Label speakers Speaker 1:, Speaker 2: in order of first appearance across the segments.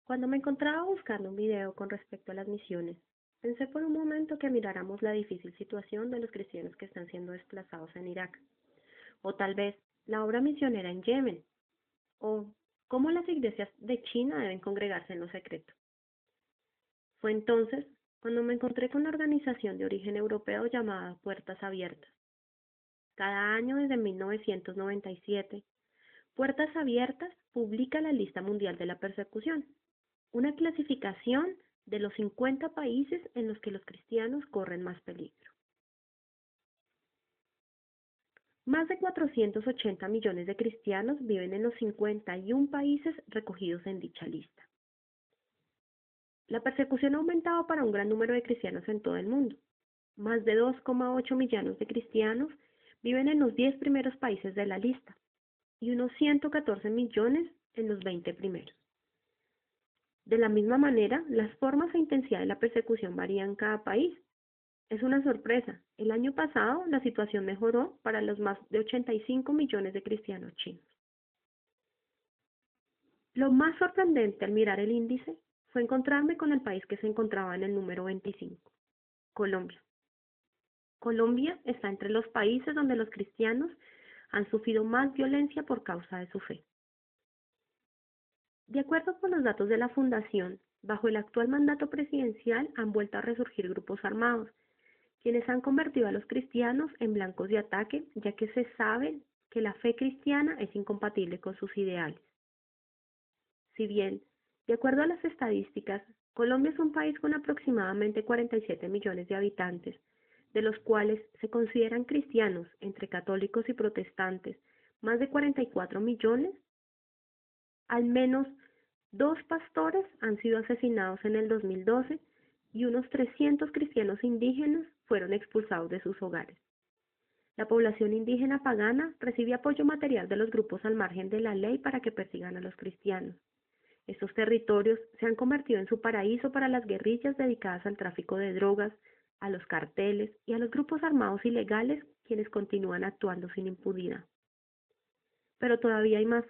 Speaker 1: Cuando me encontraba buscando un video con respecto a las misiones, pensé por un momento que miráramos la difícil situación de los cristianos que están siendo desplazados en Irak, o tal vez la obra misionera en Yemen, o cómo las iglesias de China deben congregarse en lo secreto. Fue entonces cuando me encontré con la organización de origen europeo llamada Puertas Abiertas. Cada año desde 1997, Puertas Abiertas publica la lista mundial de la persecución, una clasificación de los 50 países en los que los cristianos corren más peligro. Más de 480 millones de cristianos viven en los 51 países recogidos en dicha lista. La persecución ha aumentado para un gran número de cristianos en todo el mundo. Más de 2,8 millones de cristianos viven en los 10 primeros países de la lista y unos 114 millones en los 20 primeros. De la misma manera, las formas e intensidad de la persecución varían en cada país. Es una sorpresa. El año pasado la situación mejoró para los más de 85 millones de cristianos chinos. Lo más sorprendente al mirar el índice fue encontrarme con el país que se encontraba en el número 25, Colombia. Colombia está entre los países donde los cristianos han sufrido más violencia por causa de su fe. De acuerdo con los datos de la Fundación, bajo el actual mandato presidencial han vuelto a resurgir grupos armados, quienes han convertido a los cristianos en blancos de ataque, ya que se sabe que la fe cristiana es incompatible con sus ideales. Si bien, de acuerdo a las estadísticas, Colombia es un país con aproximadamente 47 millones de habitantes, de los cuales se consideran cristianos entre católicos y protestantes, más de 44 millones, al menos 2 pastores han sido asesinados en el 2012 y unos 300 cristianos indígenas fueron expulsados de sus hogares. La población indígena pagana recibe apoyo material de los grupos al margen de la ley para que persigan a los cristianos. Estos territorios se han convertido en su paraíso para las guerrillas dedicadas al tráfico de drogas, a los carteles y a los grupos armados ilegales quienes continúan actuando sin impunidad. Pero todavía hay más.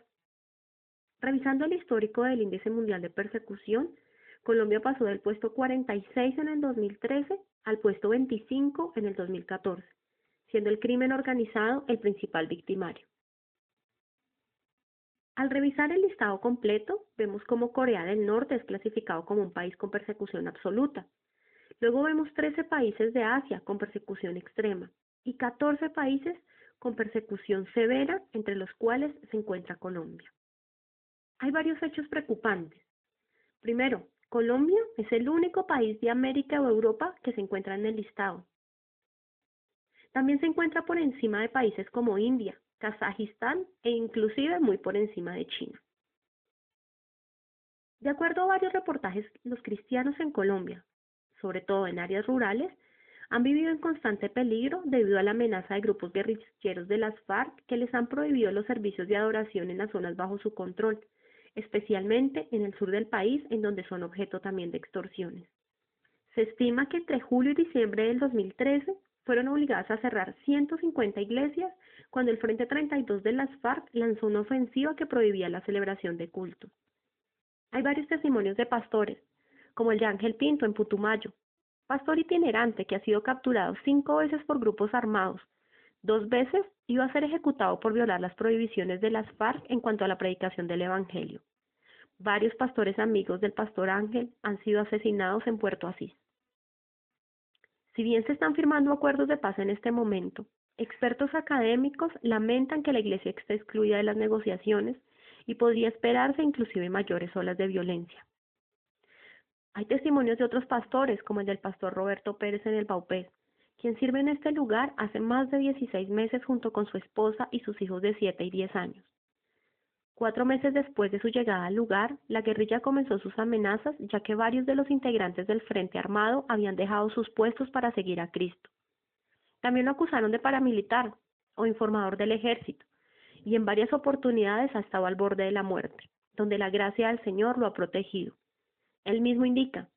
Speaker 1: Revisando el histórico del Índice Mundial de Persecución, Colombia pasó del puesto 46 en el 2013 al puesto 25 en el 2014, siendo el crimen organizado el principal victimario. Al revisar el listado completo, vemos cómo Corea del Norte es clasificado como un país con persecución absoluta. Luego vemos 13 países de Asia con persecución extrema y 14 países con persecución severa, entre los cuales se encuentra Colombia. Hay varios hechos preocupantes. Primero, Colombia es el único país de América o Europa que se encuentra en el listado. También se encuentra por encima de países como India, Kazajistán e inclusive muy por encima de China. De acuerdo a varios reportajes, los cristianos en Colombia, sobre todo en áreas rurales, han vivido en constante peligro debido a la amenaza de grupos guerrilleros de las FARC que les han prohibido los servicios de adoración en las zonas bajo su control, especialmente en el sur del país, en donde son objeto también de extorsiones. Se estima que entre julio y diciembre del 2013 fueron obligadas a cerrar 150 iglesias cuando el Frente 32 de las FARC lanzó una ofensiva que prohibía la celebración de culto. Hay varios testimonios de pastores, como el de Ángel Pinto en Putumayo, pastor itinerante que ha sido capturado 5 veces por grupos armados. 2 veces iba a ser ejecutado por violar las prohibiciones de las FARC en cuanto a la predicación del Evangelio. Varios pastores amigos del pastor Ángel han sido asesinados en Puerto Asís. Si bien se están firmando acuerdos de paz en este momento, expertos académicos lamentan que la Iglesia esté excluida de las negociaciones y podría esperarse inclusive mayores olas de violencia. Hay testimonios de otros pastores, como el del pastor Roberto Pérez en el Baupés, quien sirve en este lugar hace más de 16 meses junto con su esposa y sus hijos de 7 y 10 años. 4 meses después de su llegada al lugar, la guerrilla comenzó sus amenazas, ya que varios de los integrantes del Frente Armado habían dejado sus puestos para seguir a Cristo. También lo acusaron de paramilitar o informador del ejército, y en varias oportunidades ha estado al borde de la muerte, donde la gracia del Señor lo ha protegido. Él mismo indica: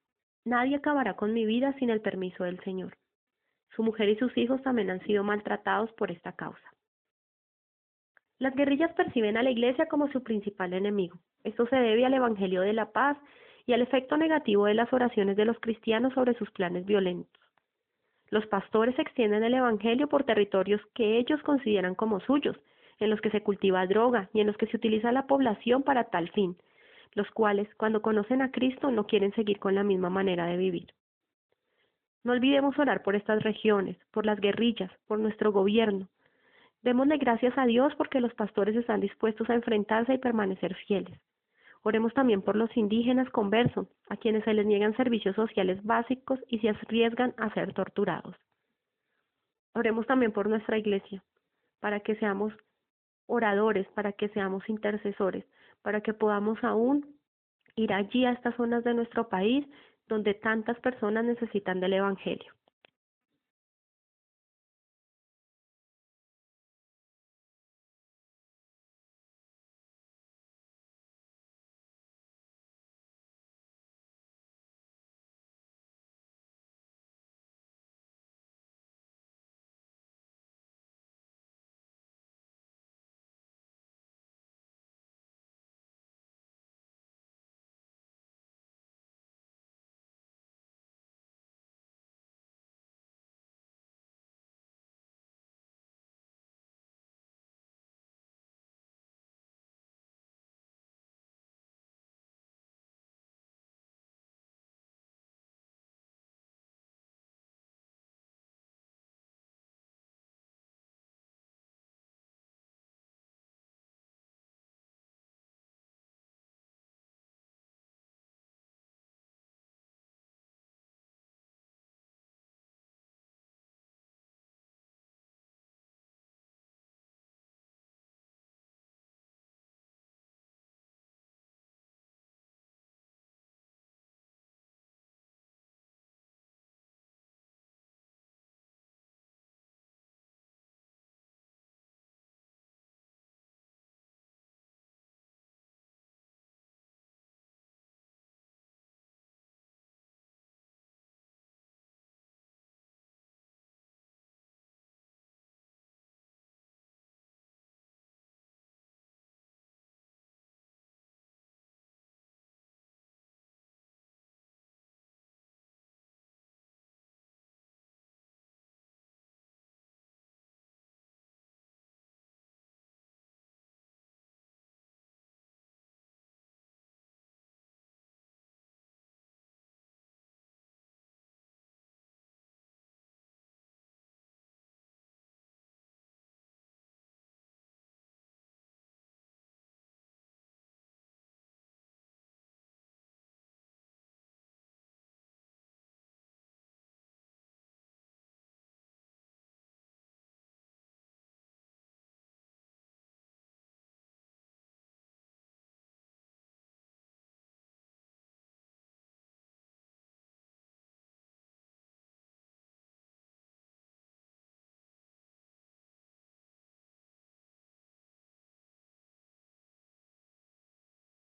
Speaker 1: nadie acabará con mi vida sin el permiso del Señor. Su mujer y sus hijos también han sido maltratados por esta causa. Las guerrillas perciben a la Iglesia como su principal enemigo. Esto se debe al Evangelio de la paz y al efecto negativo de las oraciones de los cristianos sobre sus planes violentos. Los pastores extienden el Evangelio por territorios que ellos consideran como suyos, en los que se cultiva droga y en los que se utiliza la población para tal fin, los cuales, cuando conocen a Cristo, no quieren seguir con la misma manera de vivir. No olvidemos orar por estas regiones, por las guerrillas, por nuestro gobierno. Démosle gracias a Dios porque los pastores están dispuestos a enfrentarse y permanecer fieles. Oremos también por los indígenas conversos, a quienes se les niegan servicios sociales básicos y se arriesgan a ser torturados. Oremos también por nuestra iglesia, para que seamos oradores, para que seamos intercesores, para que podamos aún ir allí a estas zonas de nuestro país donde tantas personas necesitan del Evangelio.